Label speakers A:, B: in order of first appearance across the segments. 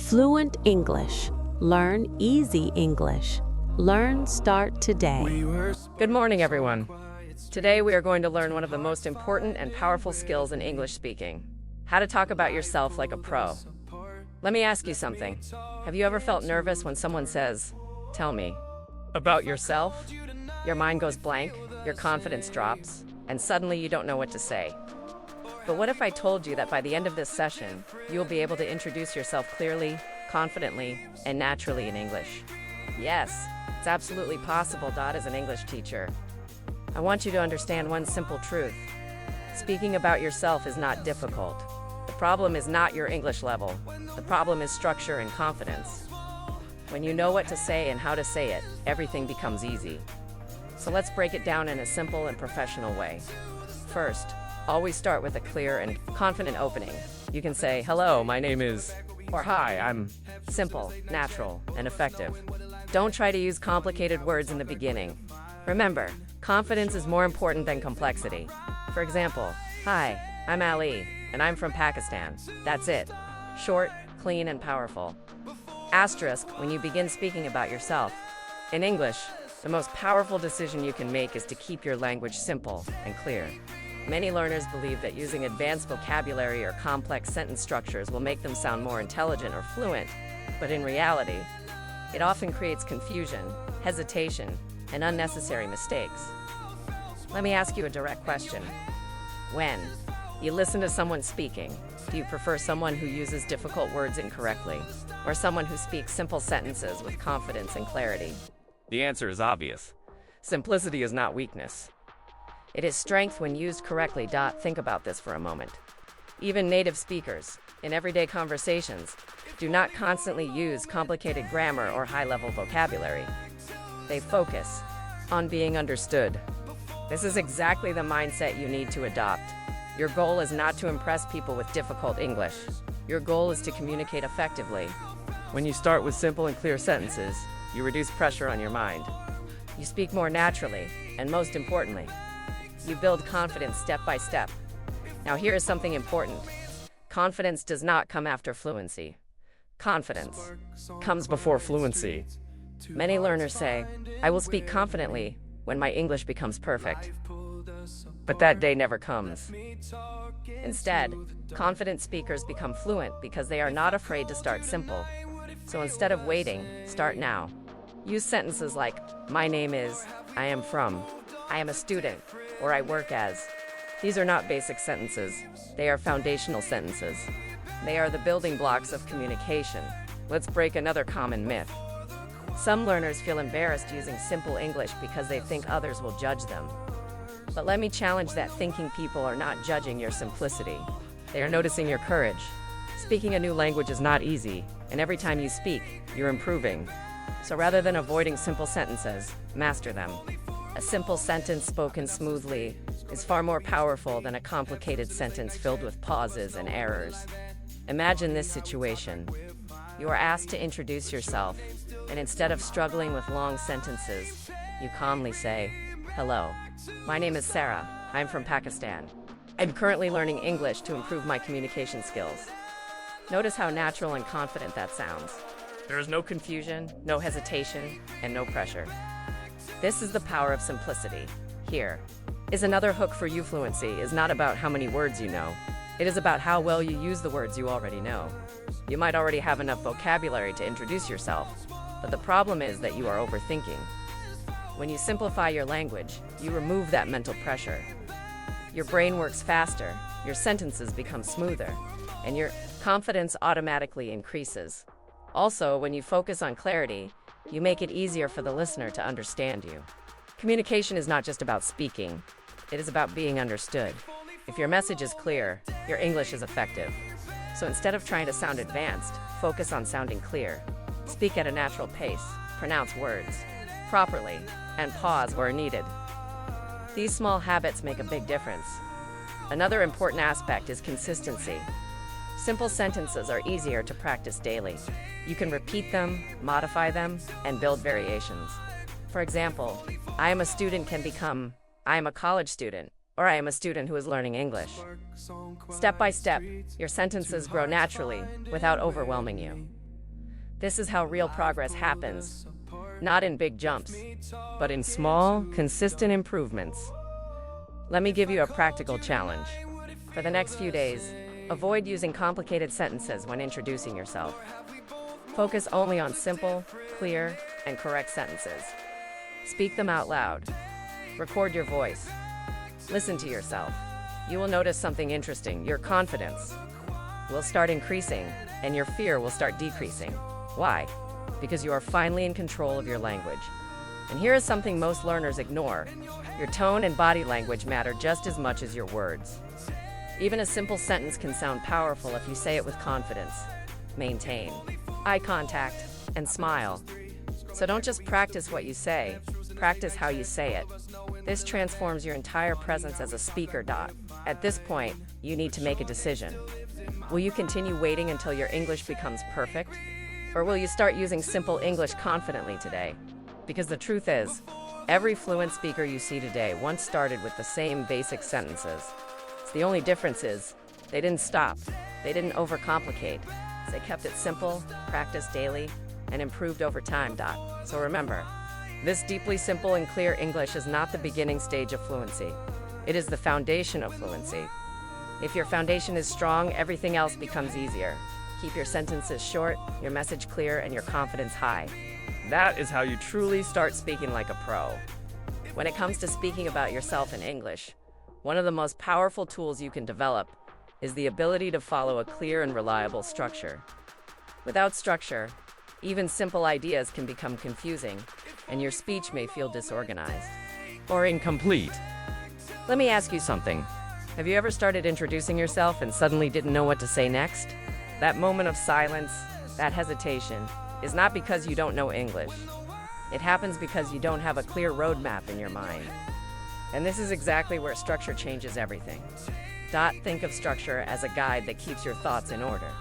A: Fluent English. Learn easy English. Learn start today.
B: Good morning, everyone. Today we are going to learn one of the most important and powerful skills in English speaking: how to talk about yourself like a pro. Let me ask you something. Have you ever felt nervous when someone says, "Tell me about yourself"? Your mind goes blank, your confidence drops, and suddenly you don't know what to say. But what if I told you that by the end of this session, you'll be able to introduce yourself clearly, confidently, and naturally in English? Yes, it's absolutely possible, as an English teacher. I want you to understand one simple truth. Speaking about yourself is not difficult. The problem is not your English level. The problem is structure and confidence. When you know what to say and how to say it, everything becomes easy. So let's break it down in a simple and professional way. First, always start with a clear and confident opening. You can say, "Hello, my name is," or "Hi, I'm." Simple, natural, and effective. Don't try to use complicated words in the beginning. Remember, confidence is more important than complexity. For example, "Hi, I'm Ali, and I'm from Pakistan." That's it. Short, clean, and powerful. Asterisk when you begin speaking about yourself. In English, the most powerful decision you can make is to keep your language simple and clear. Many learners believe that using advanced vocabulary or complex sentence structures will make them sound more intelligent or fluent, but in reality, it often creates confusion, hesitation, and unnecessary mistakes. Let me ask you a direct question. When you listen to someone speaking, do you prefer someone who uses difficult words incorrectly, or someone who speaks simple sentences with confidence and clarity?
C: The answer is obvious.
B: Simplicity is not weakness. It is strength when used correctly. Think about this for a moment. Even native speakers, in everyday conversations, do not constantly use complicated grammar or high-level vocabulary. They focus on being understood. This is exactly the mindset you need to adopt. Your goal is not to impress people with difficult English. Your goal is to communicate effectively. When you start with simple and clear sentences, you reduce pressure on your mind. You speak more naturally, and most importantly, you build confidence step by step. Now here is something important. Confidence does not come after fluency. Confidence comes before fluency. Many learners say, "I will speak confidently when my English becomes perfect." But that day never comes. Instead, confident speakers become fluent because they are not afraid to start simple. So instead of waiting, start now. Use sentences like, "My name is," "I am from," "I am a student," or "I work as." These are not basic sentences. They are foundational sentences. They are the building blocks of communication. Let's break another common myth. Some learners feel embarrassed using simple English because they think others will judge them. But let me challenge that thinking. People are not judging your simplicity. They are noticing your courage. Speaking a new language is not easy, and every time you speak, you're improving. So rather than avoiding simple sentences, master them. A simple sentence spoken smoothly is far more powerful than a complicated sentence filled with pauses and errors. Imagine this situation. You are asked to introduce yourself, and instead of struggling with long sentences, you calmly say, "Hello, my name is Sarah. I'm from Pakistan. I'm currently learning English to improve my communication skills." Notice how natural and confident that sounds. There is no confusion, no hesitation, and no pressure. This is the power of simplicity. Here is another hook for you. Fluency is not about how many words you know. It is about how well you use the words you already know. You might already have enough vocabulary to introduce yourself, but the problem is that you are overthinking. When you simplify your language, you remove that mental pressure. Your brain works faster, your sentences become smoother, and your confidence automatically increases. Also, when you focus on clarity, you make it easier for the listener to understand you. Communication is not just about speaking. It is about being understood. If your message is clear, your English is effective. So instead of trying to sound advanced, focus on sounding clear. Speak at a natural pace, pronounce words properly, and pause where needed. These small habits make a big difference. Another important aspect is consistency. Simple sentences are easier to practice daily. You can repeat them, modify them, and build variations. For example, "I am a student" can become, "I am a college student," or "I am a student who is learning English." Step by step, your sentences grow naturally without overwhelming you. This is how real progress happens, not in big jumps, but in small, consistent improvements. Let me give you a practical challenge. For the next few days, avoid using complicated sentences when introducing yourself. Focus only on simple, clear, and correct sentences. Speak them out loud. Record your voice. Listen to yourself. You will notice something interesting. Your confidence will start increasing, and your fear will start decreasing. Why? Because you are finally in control of your language. And here is something most learners ignore. Your tone and body language matter just as much as your words. Even a simple sentence can sound powerful if you say it with confidence. Maintain eye contact and smile. So don't just practice what you say, practice how you say it. This transforms your entire presence as a speaker. At this point, you need to make a decision. Will you continue waiting until your English becomes perfect? Or will you start using simple English confidently today? Because the truth is, every fluent speaker you see today once started with the same basic sentences. The only difference is, they didn't stop, they didn't overcomplicate. They kept it simple, practiced daily, and improved over time. So remember, this deeply simple and clear English is not the beginning stage of fluency. It is the foundation of fluency. If your foundation is strong, everything else becomes easier. Keep your sentences short, your message clear, and your confidence high.
C: That is how you truly
B: Start speaking like a pro. When it comes to speaking about yourself in English, one of the most powerful tools you can develop is the ability to follow a clear and reliable structure. Without structure, even simple ideas can become confusing, and your speech may feel disorganized
C: or incomplete.
B: Let me ask you something. Have you ever started introducing yourself and suddenly didn't know what to say next? That moment of silence, that hesitation, is not because you don't know English. It happens because you don't have a clear roadmap in your mind. And this is exactly where structure changes everything. Think of structure as a guide that keeps your thoughts in order.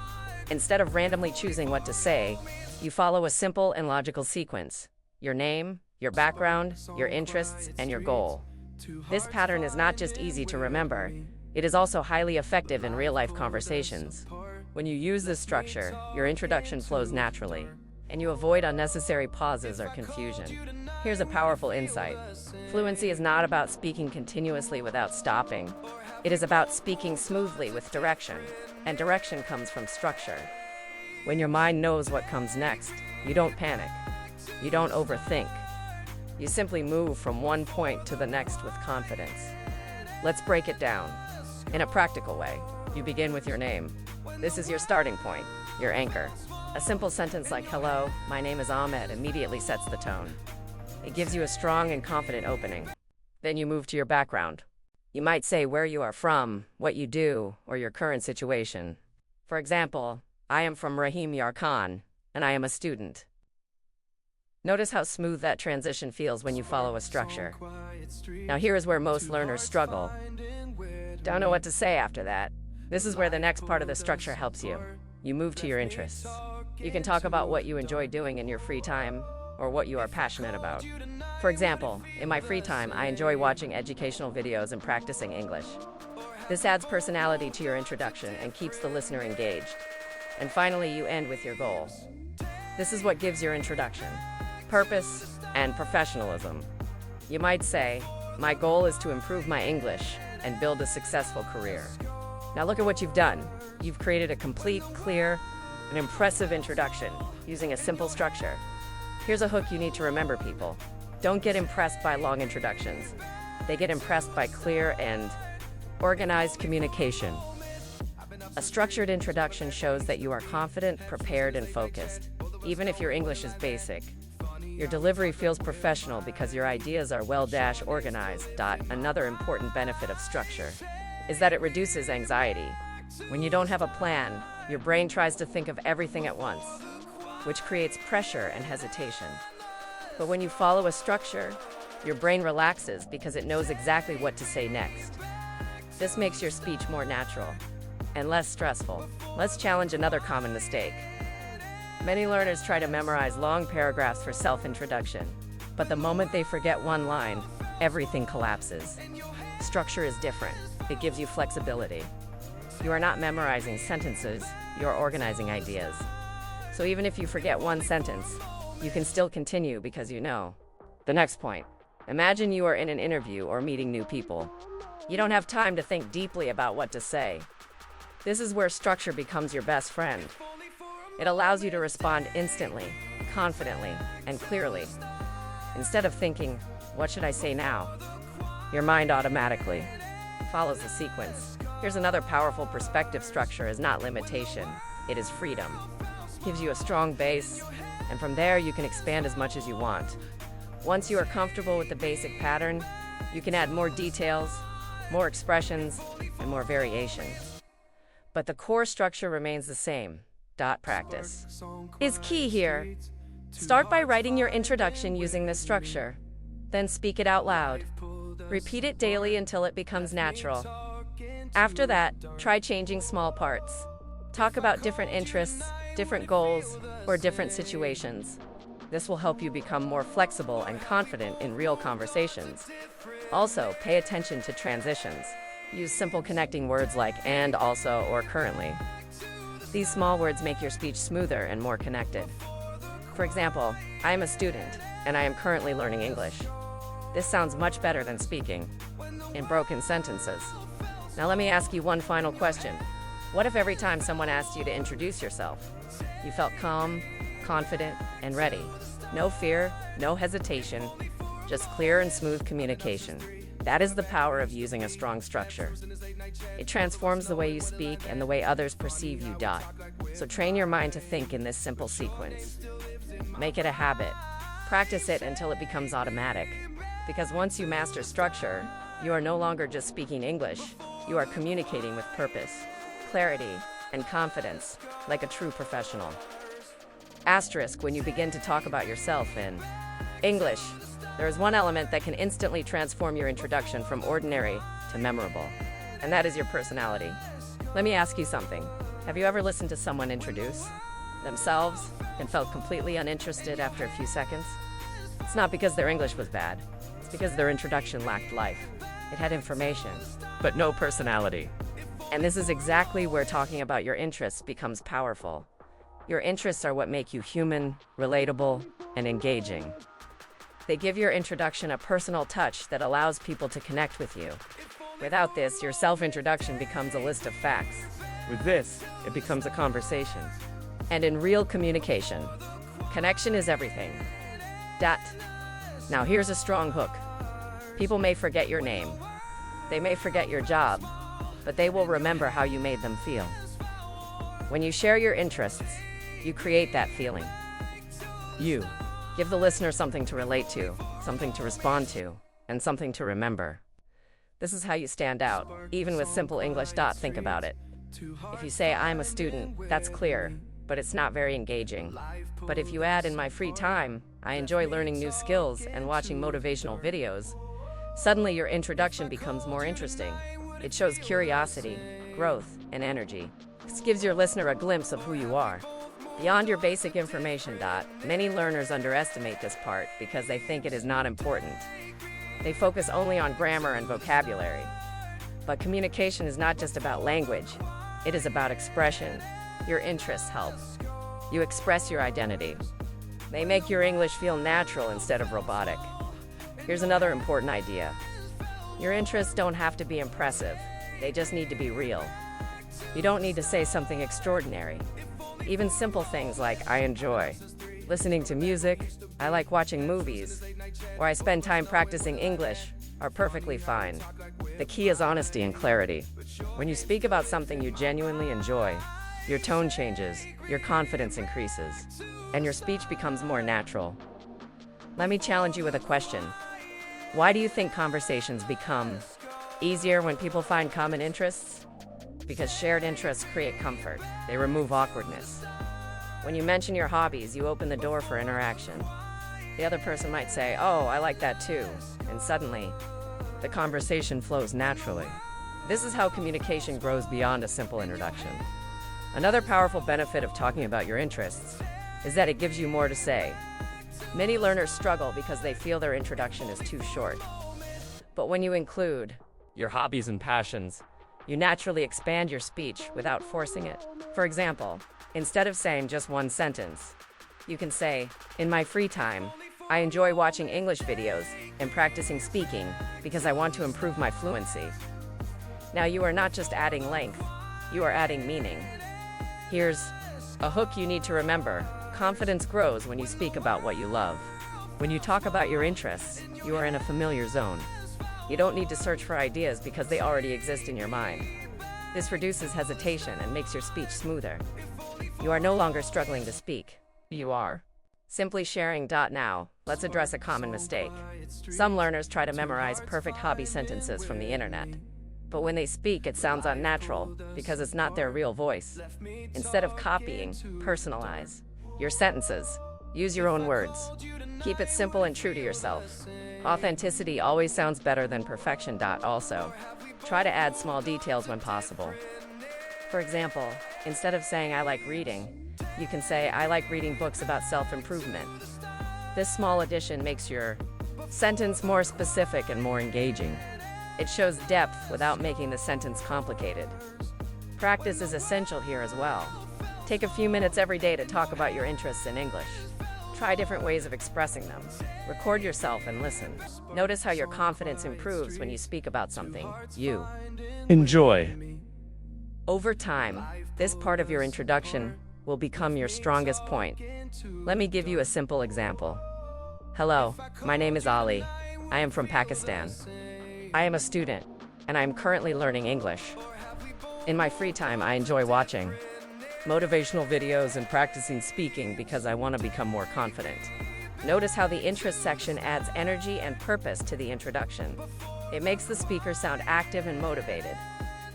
B: Instead of randomly choosing what to say, you follow a simple and logical sequence: your name, your background, your interests, and your goal. This pattern is not just easy to remember, it is also highly effective in real-life conversations. When you use this structure, your introduction flows naturally, and you avoid unnecessary pauses or confusion. Here's a powerful insight. Fluency is not about speaking continuously without stopping. It is about speaking smoothly with direction, and direction comes from structure. When your mind knows what comes next, you don't panic. You don't overthink. You simply move from one point to the next with confidence. Let's break it down. In a practical way, you begin with your name. This is your starting point, your anchor. A simple sentence like, "Hello, my name is Ahmed," immediately sets the tone. It gives you a strong and confident opening. Then you move to your background. You might say where you are from, what you do, or your current situation. For example, I am from Rahim Yarkhan, and I am a student. Notice how smooth that transition feels when you follow a structure. Now here is where most learners struggle. Don't know what to say after that. This is where the next part of the structure helps you. You move to your interests. You can talk about what you enjoy doing in your free time, or what you are passionate about. For example, in my free time, I enjoy watching educational videos and practicing English. This adds personality to your introduction and keeps the listener engaged. And finally, you end with your goal. This is what gives your introduction purpose and professionalism. You might say, "My goal is to improve my English and build a successful career." Now look at what you've done. You've created a complete, clear, and impressive introduction using a simple structure. Here's a hook you need to remember, people. Don't get impressed by long introductions. They get impressed by clear and organized communication. A structured introduction shows that you are confident, prepared, and focused. Even if your English is basic, your delivery feels professional because your ideas are well-organized. Another important benefit of structure is that it reduces anxiety. When you don't have a plan, your brain tries to think of everything at once, which creates pressure and hesitation. But when you follow a structure, your brain relaxes because it knows exactly what to say next. This makes your speech more natural and less stressful. Let's challenge another common mistake. Many learners try to memorize long paragraphs for self-introduction, but the moment they forget one line, everything collapses. Structure is different. It gives you flexibility. You are not memorizing sentences, you are organizing ideas. So even if you forget one sentence, you can still continue because you know. The next point. Imagine you are in an interview or meeting new people. You don't have time to think deeply about what to say. This is where structure becomes your best friend. It allows you to respond instantly, confidently, and clearly. Instead of thinking, what should I say now? Your mind automatically follows the sequence. Here's another powerful perspective: structure is not limitation, it is freedom. It gives you a strong base, and from there you can expand as much as you want. Once you are comfortable with the basic pattern, you can add more details, more expressions, and more variation. But the core structure remains the same. Practice is key here. Start by writing your introduction using this structure. Then speak it out loud. Repeat it daily until it becomes natural. After that, try changing small parts. Talk about different interests, different goals, or different situations. This will help you become more flexible and confident in real conversations. Also, pay attention to transitions. Use simple connecting words like and, also, or currently. These small words make your speech smoother and more connected. For example, I am a student, and I am currently learning English. This sounds much better than speaking in broken sentences. Now let me ask you one final question. What if every time someone asked you to introduce yourself, you felt calm, confident, and ready? No fear, no hesitation, just clear and smooth communication. That is the power of using a strong structure. It transforms the way you speak and the way others perceive you. So train your mind to think in this simple sequence. Make it a habit. Practice it until it becomes automatic. Because once you master structure, you are no longer just speaking English. You are communicating with purpose, clarity, and confidence, like a true professional. Asterisk when you begin to talk about yourself in English. There is one element that can instantly transform your introduction from ordinary to memorable, and that is your personality. Let me ask you something. Have you ever listened to someone introduce themselves and felt completely uninterested after a few seconds? It's not because their English was bad. It's because their introduction lacked life. It had information,
C: but no personality.
B: And this is exactly where talking about your interests becomes powerful. Your interests are what make you human, relatable, and engaging. They give your introduction a personal touch that allows people to connect with you. Without this, your self-introduction becomes a list of facts.
C: With this, it becomes a conversation.
B: And in real communication, connection is everything. Now here's a strong hook. People may forget your name. They may forget your job, but they will remember how you made them feel. When you share your interests, you create that feeling. You give the listener something to relate to, something to respond to, and something to remember. This is how you stand out, even with simple English. Think about it. If you say, I'm a student, that's clear, but it's not very engaging. But if you add, in my free time, I enjoy learning new skills and watching motivational videos, suddenly your introduction becomes more interesting. It shows curiosity, growth, and energy. This gives your listener a glimpse of who you are. Beyond your basic information. Many learners underestimate this part because they think it is not important. They focus only on grammar and vocabulary. But communication is not just about language. It is about expression. Your interests help. You express your identity. They make your English feel natural instead of robotic. Here's another important idea. Your interests don't have to be impressive. They just need to be real. You don't need to say something extraordinary. Even simple things like, I enjoy listening to music, I like watching movies, or I spend time practicing English are perfectly fine. The key is honesty and clarity. When you speak about something you genuinely enjoy, your tone changes, your confidence increases, and your speech becomes more natural. Let me challenge you with a question. Why do you think conversations become easier when people find common interests? Because shared interests create comfort. They remove awkwardness. When you mention your hobbies, you open the door for interaction. The other person might say, oh, I like that too. And suddenly, the conversation flows naturally. This is how communication grows beyond a simple introduction. Another powerful benefit of talking about your interests is that it gives you more to say. Many learners struggle because they feel their introduction is too short. But when you include
C: Your hobbies and passions.
B: you naturally expand your speech without forcing it. For example, Instead of saying just one sentence, you can say, in my free time, I enjoy watching English videos and practicing speaking because I want to improve my fluency. Now you are not just adding length, you are adding meaning. Here's a hook you need to remember. Confidence grows when you speak about what you love. When you talk about your interests, you are in a familiar zone. You don't need to search for ideas because they already exist in your mind. This reduces hesitation and makes your speech smoother. You are no longer struggling to speak. You are simply sharing. Now, let's address a common mistake. Some learners try to memorize perfect hobby sentences from the internet. But when they speak, it sounds unnatural because it's not their real voice. Instead of copying, personalize your sentences. Use your own words. Keep it simple and true to yourself. Authenticity always sounds better than perfection. Also, try to add small details when possible. For example, instead of saying I like reading, you can say I like reading books about self-improvement. This small addition makes your sentence more specific and more engaging. It shows depth without making the sentence complicated. Practice is essential here as well. Take a few minutes every day to talk about your interests in English. Try different ways of expressing them. Record yourself and listen. Notice how your confidence improves when you speak about something you
C: Enjoy.
B: Over time, this part of your introduction will become your strongest point. Let me give you a simple example. Hello, my name is Ali. I am from Pakistan. I am a student, and I am currently learning English. In my free time, I enjoy watching motivational videos and practicing speaking because I want to become more confident. Notice how the interest section adds energy and purpose to the introduction. It makes the speaker sound active and motivated.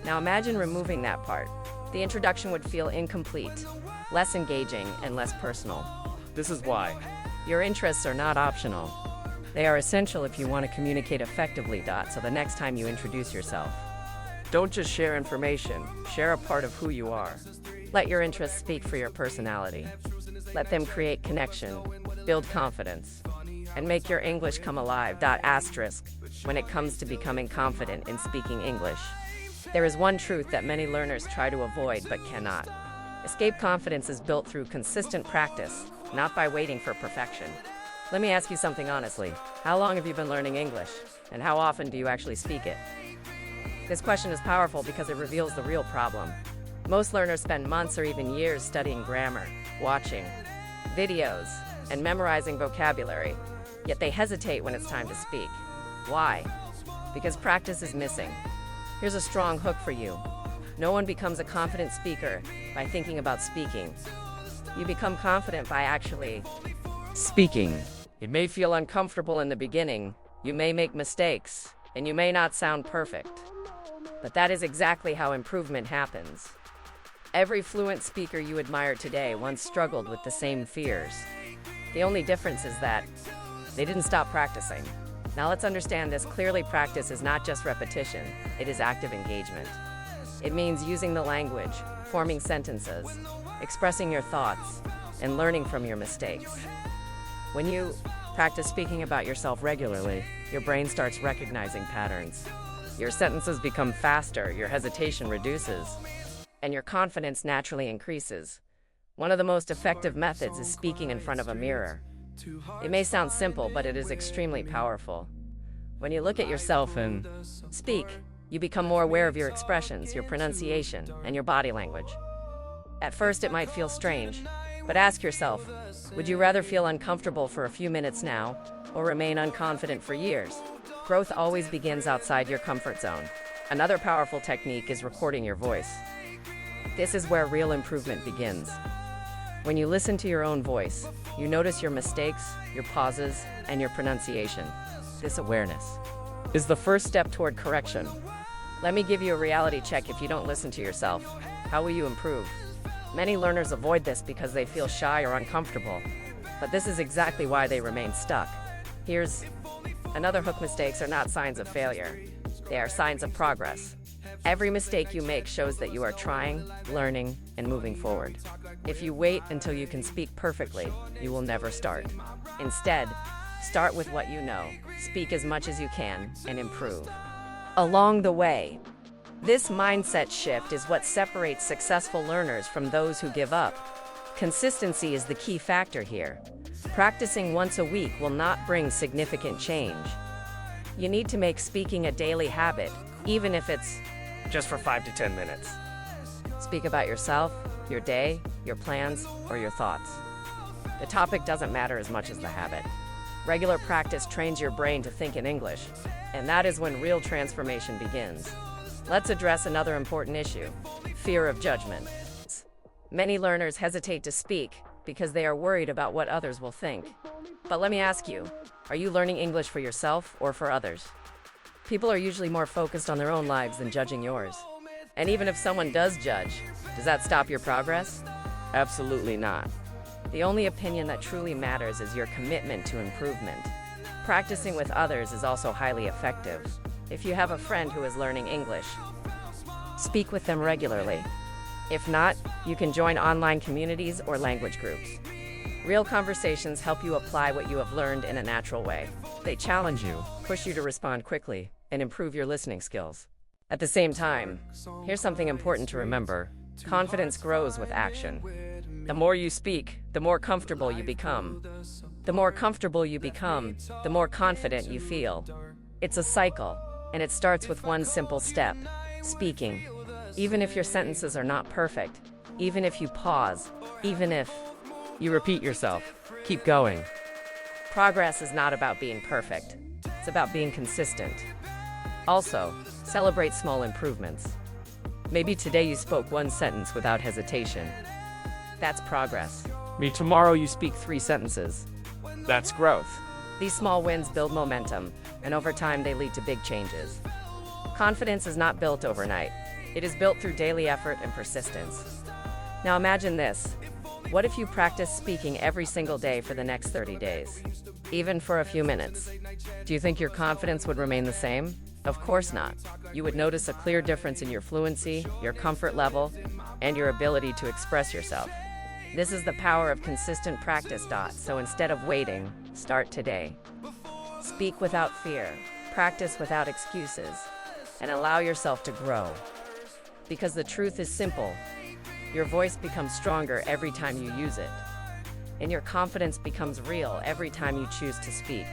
B: Now imagine removing that part. The introduction would feel incomplete, less engaging, and less personal.
C: This is why
B: Your interests are not optional. They are essential if you want to communicate effectively. So the next time you introduce yourself, don't just share information, share a part of who you are. Let your interests speak for your personality. Let them create connection, build confidence, and make your English come alive. Asterisk, when it comes to becoming confident in speaking English, there is one truth that many learners try to avoid but cannot. Escape confidence is built through consistent practice, not by waiting for perfection. Let me ask you something honestly. How long have you been learning English? And how often do you actually speak it? This question is powerful because it reveals the real problem. Most learners spend months or even years studying grammar, watching videos, and memorizing vocabulary, yet they hesitate when it's time to speak. Why? Because practice is missing. Here's a strong hook for you. No one becomes a confident speaker by thinking about speaking. You become confident by actually speaking. It may feel uncomfortable in the beginning, you may make mistakes, and you may not sound perfect. But that is exactly how improvement happens. Every fluent speaker you admire today once struggled with the same fears. The only difference is that they didn't stop practicing. Now let's understand this clearly. Practice is not just repetition, it is active engagement. It means using the language, forming sentences, expressing your thoughts, and learning from your mistakes. When you practice speaking about yourself regularly, your brain starts recognizing patterns. Your sentences become faster, your hesitation reduces, and your confidence naturally increases. One of the most effective methods is speaking in front of a mirror. It may sound simple, but it is extremely powerful. When you look at yourself and speak, you become more aware of your expressions, your pronunciation, and your body language. At first, it might feel strange, but ask yourself, would you rather feel uncomfortable for a few minutes now, or remain unconfident for years? Growth always begins outside your comfort zone. Another powerful technique is recording your voice. This is where real improvement begins. When you listen to your own voice, you notice your mistakes, your pauses, and your pronunciation. This awareness is the first step toward correction. Let me give you a reality check. If you don't listen to yourself, how will you improve? Many learners avoid this because they feel shy or uncomfortable, but this is exactly why they remain stuck. Here's another hook. Mistakes are not signs of failure. They are signs of progress. Every mistake you make shows that you are trying, learning, and moving forward. If you wait until you can speak perfectly, you will never start. Instead, start with what you know, speak as much as you can, and improve along the way. This mindset shift is what separates successful learners from those who give up. Consistency is the key factor here. Practicing once a week will not bring significant change. You need to make speaking a daily habit, even if it's
C: Just for 5 to 10 minutes.
B: speak about yourself, your day, your plans, or your thoughts. The topic doesn't matter as much as the habit. Regular practice trains your brain to think in English, and that is when real transformation begins. Let's address another important issue: fear of judgment. Many learners hesitate to speak because they are worried about what others will think. But let me ask you, are you learning English for yourself or for others? People are usually more focused on their own lives than judging yours. And even if someone does judge, does that stop your progress? Absolutely not. The only opinion that truly matters is your commitment to improvement. Practicing with others is also highly effective. If you have a friend who is learning English, speak with them regularly. If not, you can join online communities or language groups. Real conversations help you apply what you have learned in a natural way. They challenge you, push you to respond quickly, and improve your listening skills. At the same time, here's something important to remember: confidence grows with action. The more you speak, the more comfortable you become. The more comfortable you become, the more confident you feel. It's a cycle, and it starts with one simple step: speaking. Even if your sentences are not perfect, even if you pause, even if
C: You repeat yourself. Keep going.
B: progress is not about being perfect, it's about being consistent. Also, celebrate small improvements. Maybe today you spoke one sentence without hesitation. That's progress.
C: Maybe tomorrow you speak 3 sentences. That's growth.
B: These small wins build momentum, and over time they lead to big changes. Confidence is not built overnight. It is built through daily effort and persistence. Now imagine this. What if you practice speaking every single day for the next 30 days? Even for a few minutes. Do you think your confidence would remain the same? Of course not. You would notice a clear difference in your fluency, your comfort level, and your ability to express yourself. This is the power of consistent practice. So instead of waiting, start today. Speak without fear, practice without excuses, and allow yourself to grow. Because the truth is simple: your voice becomes stronger every time you use it, and your confidence becomes real every time you choose to speak.